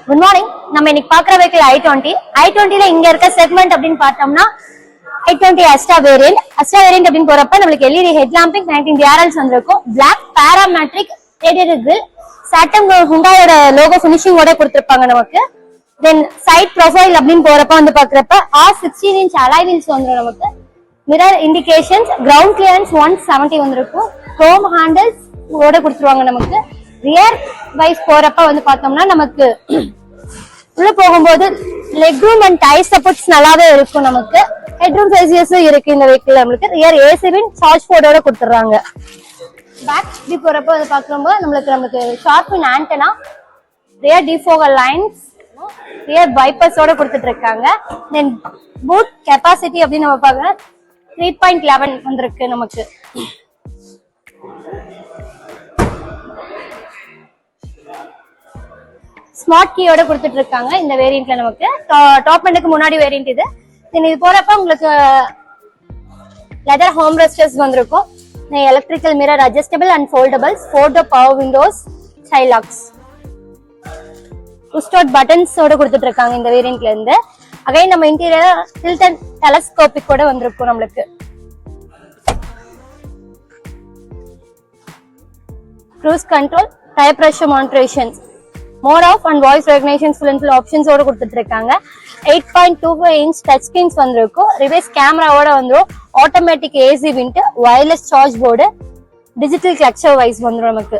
Good morning. நம்ம இன்னைக்கு பாக்குற வெஹிக்கிள் i20 இங்க இருக்க செக்மெண்ட் அப்படின்னு பார்த்தோம்னா i20 அஸ்டா வேரியன்ட் அப்படின்னு போறப்ப நம்மளுக்கு எல்இடி ஹெட் லாம்பிங் 19 DRLs வந்திருக்கும். பிளாக் பாராமெட்ரிக் ரேடியேட்டர் கிரில் சாட்டம் ஹுண்டாயோட லோகோ ஃபினிஷிங்கோட கொடுத்திருப்பாங்க நமக்கு. தென் சைட் ப்ரொஃபைல் அப்படின்னு போறப்ப வந்து பாக்குறப்ப R16 inch அலாய் வீல்ஸ் வந்துடும் நமக்கு. மிரர் இண்டிகேஷன்ஸ், கிரவுண்ட் கிளியரன்ஸ் 170 வந்திருக்கும். க்ரோம் ஹேண்டில்ஸ் ஓட கொடுத்துருவாங்க நமக்கு. ரியர் வைஸ் போறப்ப வந்து பார்த்தோம்னா நமக்கு உள்ள போகும்போது leg room and thigh supports நல்லாவே இருக்கும். நமக்கு ஹெட் ரூம் ஸ்பேசியஸும் இருக்கு இந்த வெஹிக்கிள். நம்மளுக்கு ரியர் ஏசிவின் சார்ஜ் போர்டோட கொடுத்துறாங்க. பேக் இப்படி போறப்ப வந்து பாக்கும்போது நமக்கு ஷார்பின் ஆண்டனா, ரியர் டிஃபோகல் லைன்ஸ், ரியர் வைப்பர்ஸோட கொடுத்துட்டு இருக்காங்க. தென் பூட் கெப்பாசிட்டி அப்படின்னு நம்ம பார்க்கலாம் 3.11 வந்திருக்கு நமக்கு. ஸ்மார்ட் கீயோட கொடுத்துட்டு இருக்காங்க இந்த வேரியன்ட்ல. நமக்கு டாப் எண்டுக்கு முன்னாடி வேரியன்ட் இது. இது போறப்ப உங்களுக்கு லெதர் ஹோம் ரெஸ்டர்ஸ் வந்திருக்கும். Electrical mirror adjustable and foldables, 4 door power windows, child locks, புஷ்டாட் பட்டன்ஸோட கொடுத்துட்டு இருக்காங்க இந்த வேரியன்ட்ல இருந்து. அகைன் நம்ம இன்டீரியர் டில்ட் அண்ட் டெலஸ்கோபிக் கூட வந்திருக்கும் நம்மளுக்கு. Cruise control, tyre pressure monitorisation, mode off and voice recognition full ஆப்ஷன்ஸோட கொடுத்துட்டு இருக்காங்க. 8.25 inch டச் ஸ்கிரீன்ஸ் வந்திருக்கும். ரிவர்ஸ் கேமராவோட வந்துடும். Automatic AC vent, wireless charge board, digital cluster வைஸ் வந்துடும் நமக்கு.